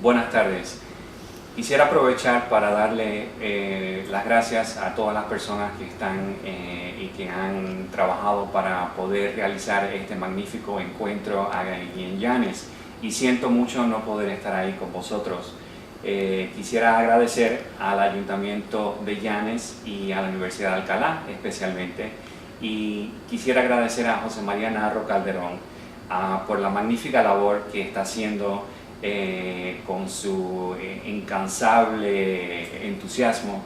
Buenas tardes. Quisiera aprovechar para darle las gracias a todas las personas que están y que han trabajado para poder realizar este magnífico encuentro aquí en Llanes. Y siento mucho no poder estar ahí con vosotros. Quisiera agradecer al Ayuntamiento de Llanes y a la Universidad de Alcalá especialmente. Y quisiera agradecer a José María Narro Calderón por la magnífica labor que está haciendo con su incansable entusiasmo,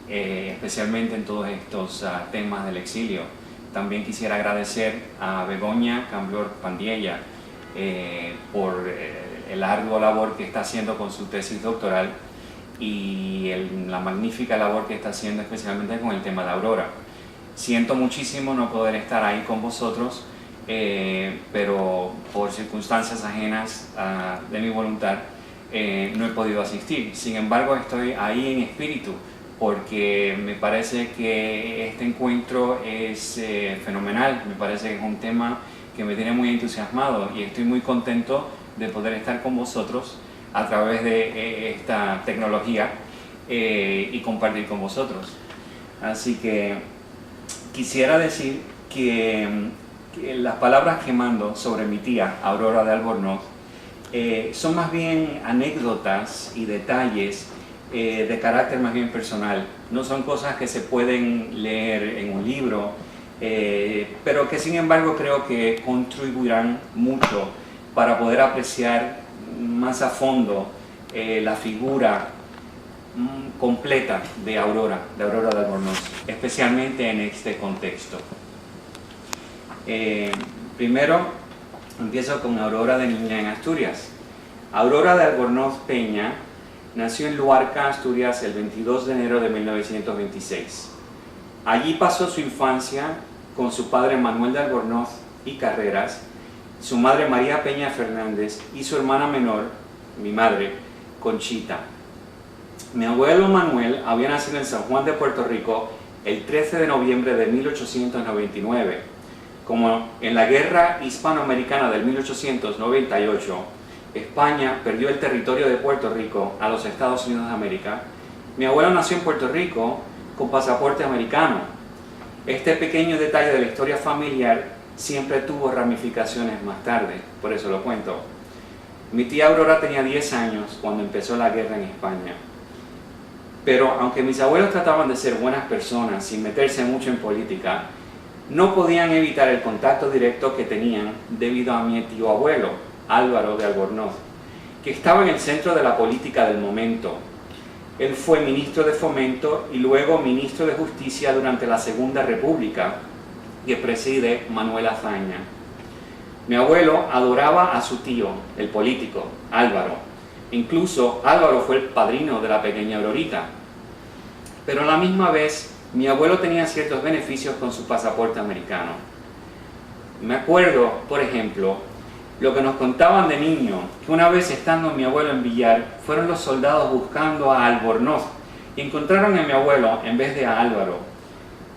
especialmente en todos estos temas del exilio. También quisiera agradecer a Begoña Camblor Pandiella por el arduo labor que está haciendo con su tesis doctoral y la magnífica labor que está haciendo especialmente con el tema de Aurora. Siento muchísimo no poder estar ahí con vosotros, pero por circunstancias ajenas de mi voluntad no he podido asistir. Sin embargo, estoy ahí en espíritu porque me parece que este encuentro es fenomenal, me parece que es un tema que me tiene muy entusiasmado y estoy muy contento de poder estar con vosotros a través de esta tecnología y compartir con vosotros. Así que quisiera decir que las palabras que mando sobre mi tía, Aurora de Albornoz, son más bien anécdotas y detalles de carácter más bien personal. No son cosas que se pueden leer en un libro, pero que sin embargo creo que contribuirán mucho para poder apreciar más a fondo la figura completa de Aurora de Albornoz, especialmente en este contexto. Primero empiezo con Aurora de niña en Asturias. Aurora de Albornoz Peña nació en Luarca, Asturias, el 22 de enero de 1926. Allí pasó su infancia con su padre Manuel de Albornoz y Carreras, su madre María Peña Fernández y su hermana menor, mi madre, Conchita. Mi abuelo Manuel había nacido en San Juan de Puerto Rico el 13 de noviembre de 1899. Como en la Guerra Hispanoamericana del 1898, España perdió el territorio de Puerto Rico a los Estados Unidos de América, mi abuelo nació en Puerto Rico con pasaporte americano. Este pequeño detalle de la historia familiar siempre tuvo ramificaciones más tarde, por eso lo cuento. Mi tía Aurora tenía 10 años cuando empezó la guerra en España. Pero aunque mis abuelos trataban de ser buenas personas sin meterse mucho en política, no podían evitar el contacto directo que tenían debido a mi tío abuelo, Álvaro de Albornoz, que estaba en el centro de la política del momento. Él fue ministro de Fomento y luego ministro de Justicia durante la Segunda República, que preside Manuel Azaña. Mi abuelo adoraba a su tío, el político, Álvaro. Incluso Álvaro fue el padrino de la pequeña Aurorita. Pero a la misma vez, mi abuelo tenía ciertos beneficios con su pasaporte americano. Me acuerdo, por ejemplo, lo que nos contaban de niño, que una vez estando mi abuelo en Villar, fueron los soldados buscando a Albornoz y encontraron a mi abuelo en vez de a Álvaro.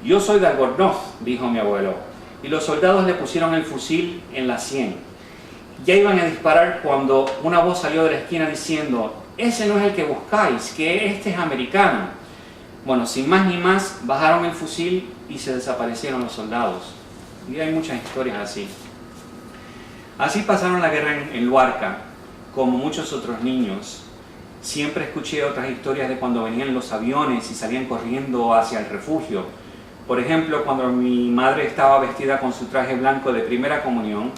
«Yo soy de Albornoz», dijo mi abuelo, y los soldados le pusieron el fusil en la sien. Ya iban a disparar cuando una voz salió de la esquina diciendo: «Ese no es el que buscáis, que este es americano». Bueno, sin más ni más, bajaron el fusil y se desaparecieron los soldados. Y hay muchas historias así. Así pasaron la guerra en Luarca, como muchos otros niños. Siempre escuché otras historias de cuando venían los aviones y salían corriendo hacia el refugio. Por ejemplo, cuando mi madre estaba vestida con su traje blanco de primera comunión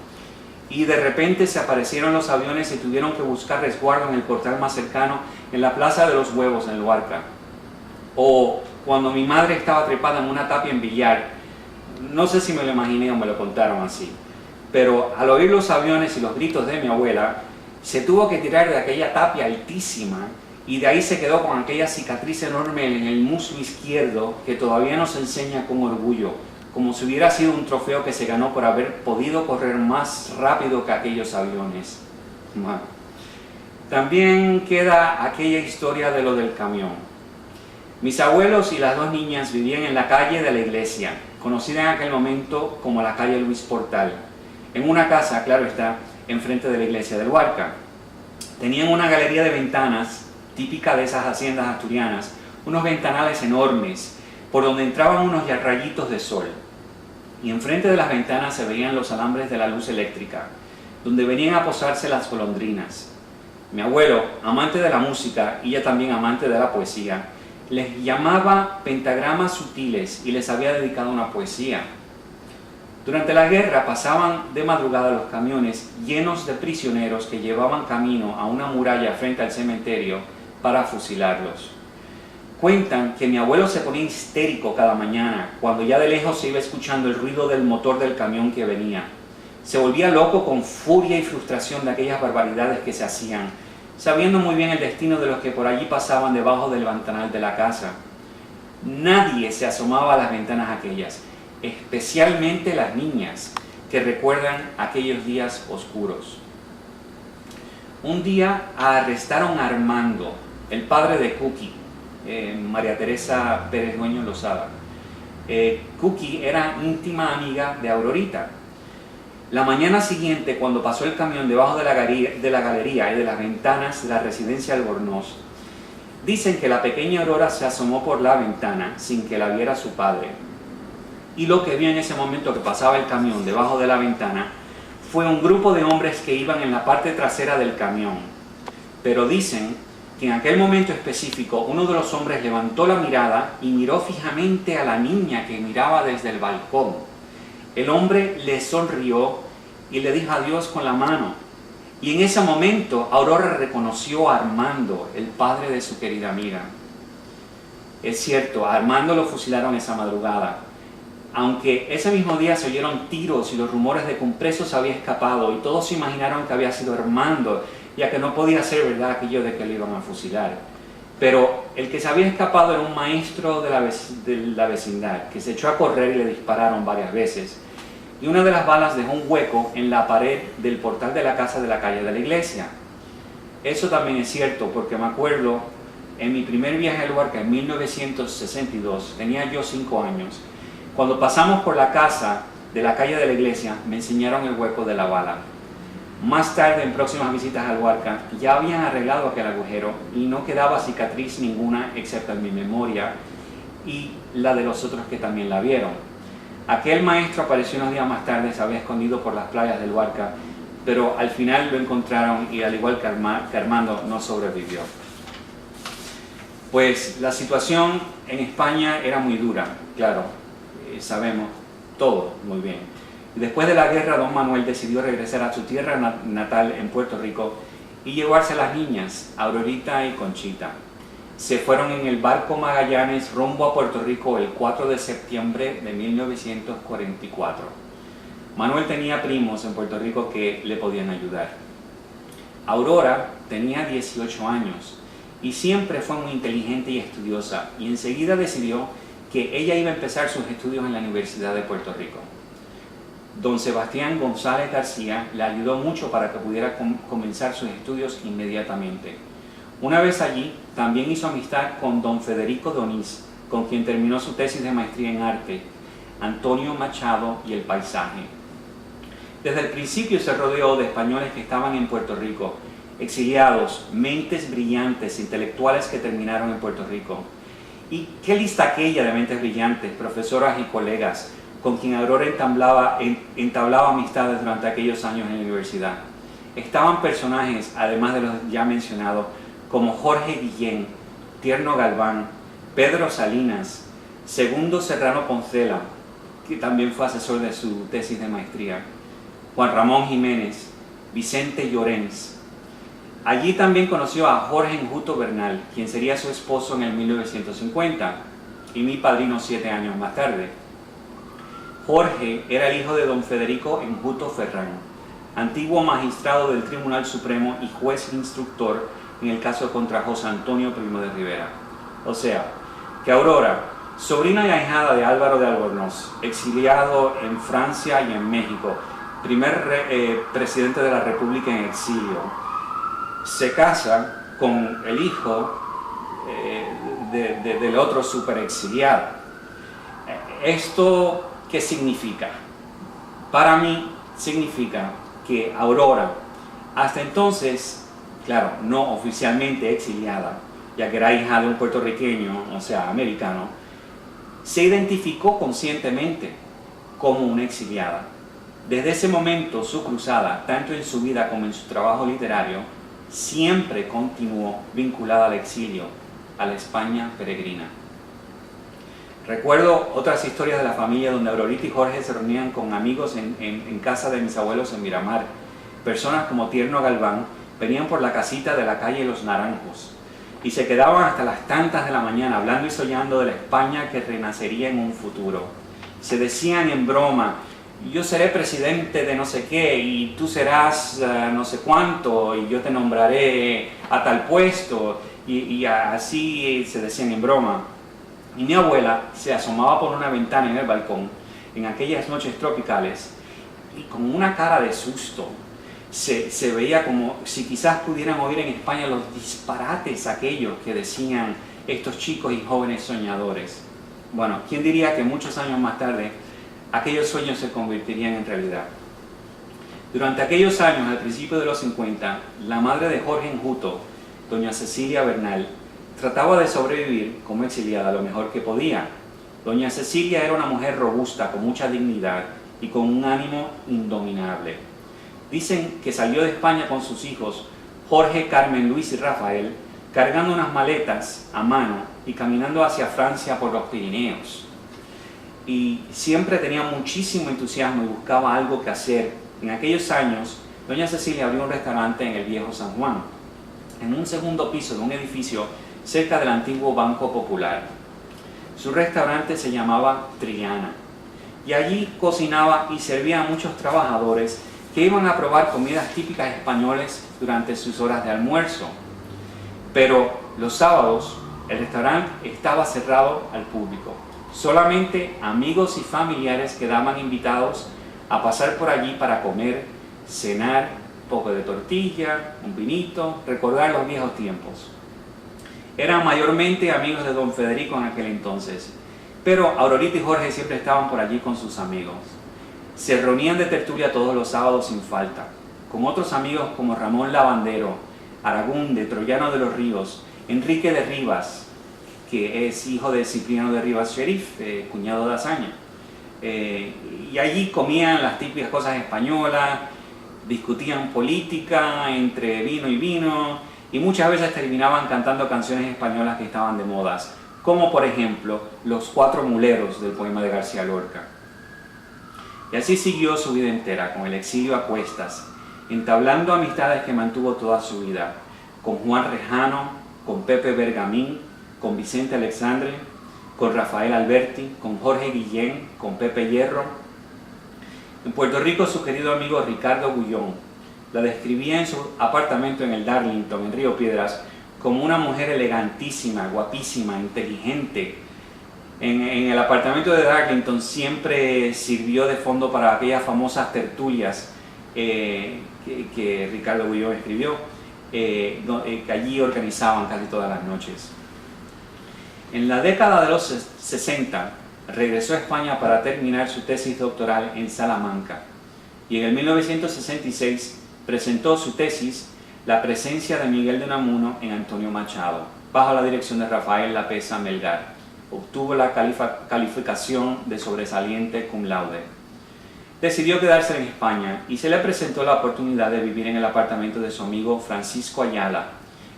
y de repente se aparecieron los aviones y tuvieron que buscar resguardo en el portal más cercano en la Plaza de los Huevos en Luarca. O cuando mi madre estaba trepada en una tapia en Villar, no sé si me lo imaginé o me lo contaron así, pero al oír los aviones y los gritos de mi abuela, se tuvo que tirar de aquella tapia altísima y de ahí se quedó con aquella cicatriz enorme en el muslo izquierdo que todavía nos enseña con orgullo, como si hubiera sido un trofeo que se ganó por haber podido correr más rápido que aquellos aviones. También queda aquella historia de lo del camión. Mis abuelos y las dos niñas vivían en la calle de la iglesia, conocida en aquel momento como la calle Luis Portal, en una casa, claro está, enfrente de la iglesia de Luarca. Tenían una galería de ventanas, típica de esas haciendas asturianas, unos ventanales enormes, por donde entraban unos rayitos de sol. Y enfrente de las ventanas se veían los alambres de la luz eléctrica, donde venían a posarse las golondrinas. Mi abuelo, amante de la música y ella también amante de la poesía, les llamaba pentagramas sutiles y les había dedicado una poesía. Durante la guerra pasaban de madrugada los camiones llenos de prisioneros que llevaban camino a una muralla frente al cementerio para fusilarlos. Cuentan que mi abuelo se ponía histérico cada mañana cuando ya de lejos se iba escuchando el ruido del motor del camión que venía. Se volvía loco con furia y frustración de aquellas barbaridades que se hacían, sabiendo muy bien el destino de los que por allí pasaban debajo del ventanal de la casa. Nadie se asomaba a las ventanas aquellas, especialmente las niñas, que recuerdan aquellos días oscuros. Un día arrestaron a Armando, el padre de Cookie, María Teresa Pérez Dueño Lozada. Cookie era íntima amiga de Aurorita. La mañana siguiente, cuando pasó el camión debajo de la galería y de las ventanas de la residencia Albornoz, dicen que la pequeña Aurora se asomó por la ventana sin que la viera su padre. Y lo que vio en ese momento que pasaba el camión debajo de la ventana fue un grupo de hombres que iban en la parte trasera del camión. Pero dicen que en aquel momento específico uno de los hombres levantó la mirada y miró fijamente a la niña que miraba desde el balcón. El hombre le sonrió y le dijo adiós con la mano. Y en ese momento Aurora reconoció a Armando, el padre de su querida amiga. Es cierto, a Armando lo fusilaron esa madrugada. Aunque ese mismo día se oyeron tiros y los rumores de que un preso se había escapado y todos se imaginaron que había sido Armando, ya que no podía ser verdad aquello de que le iban a fusilar. Pero el que se había escapado era un maestro de la vecindad, que se echó a correr y le dispararon varias veces. Y una de las balas dejó un hueco en la pared del portal de la casa de la calle de la iglesia. Eso también es cierto, porque me acuerdo, en mi primer viaje a Luarca en 1962, tenía yo 5 años, cuando pasamos por la casa de la calle de la iglesia, me enseñaron el hueco de la bala. Más tarde, en próximas visitas a Luarca, ya habían arreglado aquel agujero y no quedaba cicatriz ninguna excepto en mi memoria y la de los otros que también la vieron. Aquel maestro apareció unos días más tarde, se había escondido por las playas de Luarca, pero al final lo encontraron y al igual que Armando no sobrevivió. Pues la situación en España era muy dura, claro, sabemos todo muy bien. Y después de la guerra, don Manuel decidió regresar a su tierra natal en Puerto Rico y llevarse a las niñas, Aurorita y Conchita. Se fueron en el barco Magallanes rumbo a Puerto Rico el 4 de septiembre de 1944. Manuel tenía primos en Puerto Rico que le podían ayudar. Aurora tenía 18 años y siempre fue muy inteligente y estudiosa, y enseguida decidió que ella iba a empezar sus estudios en la Universidad de Puerto Rico. Don Sebastián González García le ayudó mucho para que pudiera comenzar sus estudios inmediatamente. Una vez allí, también hizo amistad con don Federico Donís, con quien terminó su tesis de maestría en arte, Antonio Machado y el paisaje. Desde el principio se rodeó de españoles que estaban en Puerto Rico, exiliados, mentes brillantes, intelectuales que terminaron en Puerto Rico. Y qué lista aquella de mentes brillantes, profesoras y colegas, con quien Aurora entablaba amistades durante aquellos años en la universidad. Estaban personajes, además de los ya mencionados, como Jorge Guillén, Tierno Galván, Pedro Salinas, Segundo Serrano Poncela, que también fue asesor de su tesis de maestría, Juan Ramón Jiménez, Vicente Llorens. Allí también conoció a Jorge Enjuto Bernal, quien sería su esposo en el 1950 y mi padrino 7 años más tarde. Jorge era el hijo de don Federico Enjuto Ferrán, antiguo magistrado del Tribunal Supremo y juez instructor en el caso contra José Antonio Primo de Rivera. O sea, que Aurora, sobrina y ahijada de Álvaro de Albornoz, exiliado en Francia y en México, primer presidente de la República en exilio, se casa con el hijo del otro superexiliado. ¿Esto qué significa? Para mí significa que Aurora hasta entonces claro, no oficialmente exiliada, ya que era hija de un puertorriqueño, o sea, americano, se identificó conscientemente como una exiliada. Desde ese momento, su cruzada, tanto en su vida como en su trabajo literario, siempre continuó vinculada al exilio, a la España peregrina. Recuerdo otras historias de la familia donde Aurorita y Jorge se reunían con amigos en casa de mis abuelos en Miramar. Personas como Tierno Galván venían por la casita de la calle Los Naranjos y se quedaban hasta las tantas de la mañana hablando y soñando de la España que renacería en un futuro. Se decían en broma: yo seré presidente de no sé qué y tú serás no sé cuánto y yo te nombraré a tal puesto, y así se decían en broma. Y mi abuela se asomaba por una ventana en el balcón en aquellas noches tropicales y con una cara de susto se veía como si quizás pudieran oír en España los disparates aquellos que decían estos chicos y jóvenes soñadores. Bueno, ¿quién diría que muchos años más tarde aquellos sueños se convertirían en realidad? Durante aquellos años, al principio de los 50, la madre de Jorge Enjuto, doña Cecilia Bernal, trataba de sobrevivir como exiliada lo mejor que podía. Doña Cecilia era una mujer robusta, con mucha dignidad y con un ánimo indominable. Dicen que salió de España con sus hijos, Jorge, Carmen, Luis y Rafael, cargando unas maletas a mano y caminando hacia Francia por los Pirineos. Y siempre tenía muchísimo entusiasmo y buscaba algo que hacer. En aquellos años, doña Cecilia abrió un restaurante en el Viejo San Juan, en un segundo piso de un edificio cerca del antiguo Banco Popular. Su restaurante se llamaba Triana y allí cocinaba y servía a muchos trabajadores que iban a probar comidas típicas españolas durante sus horas de almuerzo. Pero los sábados el restaurante estaba cerrado al público. Solamente amigos y familiares quedaban invitados a pasar por allí para comer, cenar, un poco de tortilla, un vinito, recordar los viejos tiempos. Eran mayormente amigos de don Federico en aquel entonces, pero Aurorita y Jorge siempre estaban por allí con sus amigos. Se reunían de tertulia todos los sábados sin falta, con otros amigos como Ramón Lavandero, Aragunde, Troyano de los Ríos, Enrique de Rivas, que es hijo de Cipriano de Rivas Sheriff, cuñado de Azaña. Y allí comían las típicas cosas españolas, discutían política entre vino y vino, y muchas veces terminaban cantando canciones españolas que estaban de modas, como por ejemplo Los Cuatro Muleros del poema de García Lorca. Y así siguió su vida entera, con el exilio a cuestas, entablando amistades que mantuvo toda su vida, con Juan Rejano, con Pepe Bergamín, con Vicente Alexandre, con Rafael Alberti, con Jorge Guillén, con Pepe Hierro. En Puerto Rico, su querido amigo Ricardo Gullón la describía en su apartamento en el Darlington, en Río Piedras, como una mujer elegantísima, guapísima, inteligente. En el apartamento de Darlington siempre sirvió de fondo para aquellas famosas tertulias que Ricardo Gullón escribió, que allí organizaban casi todas las noches. En la década de los 60 regresó a España para terminar su tesis doctoral en Salamanca y en el 1966 presentó su tesis La presencia de Miguel de Unamuno en Antonio Machado, bajo la dirección de Rafael Lapesa Melgar. Obtuvo la calificación de sobresaliente cum laude. Decidió quedarse en España y se le presentó la oportunidad de vivir en el apartamento de su amigo Francisco Ayala,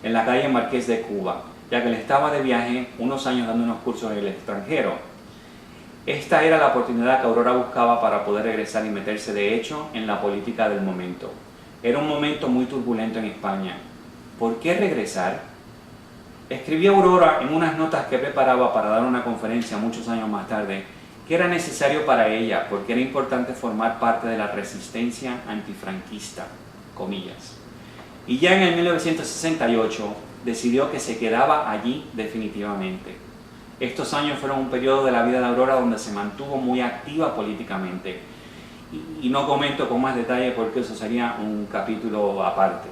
en la calle Marqués de Cuba, ya que él estaba de viaje unos años dando unos cursos en el extranjero. Esta era la oportunidad que Aurora buscaba para poder regresar y meterse de hecho en la política del momento. Era un momento muy turbulento en España. ¿Por qué regresar? Escribió Aurora en unas notas que preparaba para dar una conferencia muchos años más tarde que era necesario para ella porque era importante formar parte de la resistencia antifranquista, comillas. Y ya en el 1968 decidió que se quedaba allí definitivamente. Estos años fueron un periodo de la vida de Aurora donde se mantuvo muy activa políticamente. Y no comento con más detalle porque eso sería un capítulo aparte.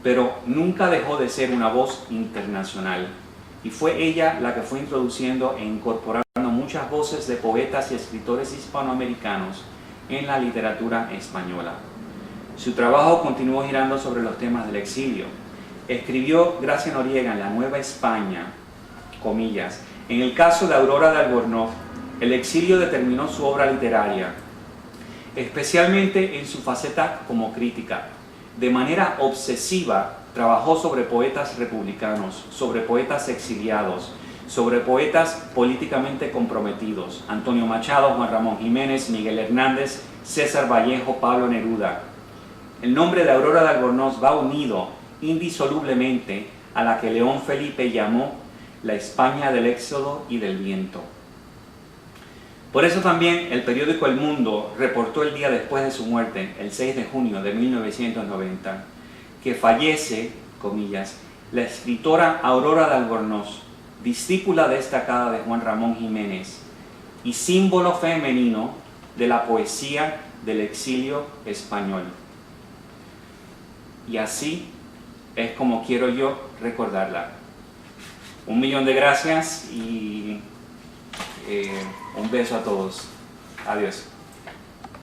Pero nunca dejó de ser una voz internacional. Y fue ella la que fue introduciendo e incorporando muchas voces de poetas y escritores hispanoamericanos en la literatura española. Su trabajo continuó girando sobre los temas del exilio. Escribió Gracia Noriega en La Nueva España, comillas, en el caso de Aurora de Albornoz, el exilio determinó su obra literaria, especialmente en su faceta como crítica. De manera obsesiva trabajó sobre poetas republicanos, sobre poetas exiliados, sobre poetas políticamente comprometidos, Antonio Machado, Juan Ramón Jiménez, Miguel Hernández, César Vallejo, Pablo Neruda. El nombre de Aurora de Albornoz va unido indisolublemente a la que León Felipe llamó la España del éxodo y del viento. Por eso también el periódico El Mundo reportó el día después de su muerte, el 6 de junio de 1990, que fallece, comillas, la escritora Aurora de Albornoz, discípula destacada de Juan Ramón Jiménez y símbolo femenino de la poesía del exilio español. Y así es como quiero yo recordarla. 1.000.000 de gracias y un beso a todos. Adiós.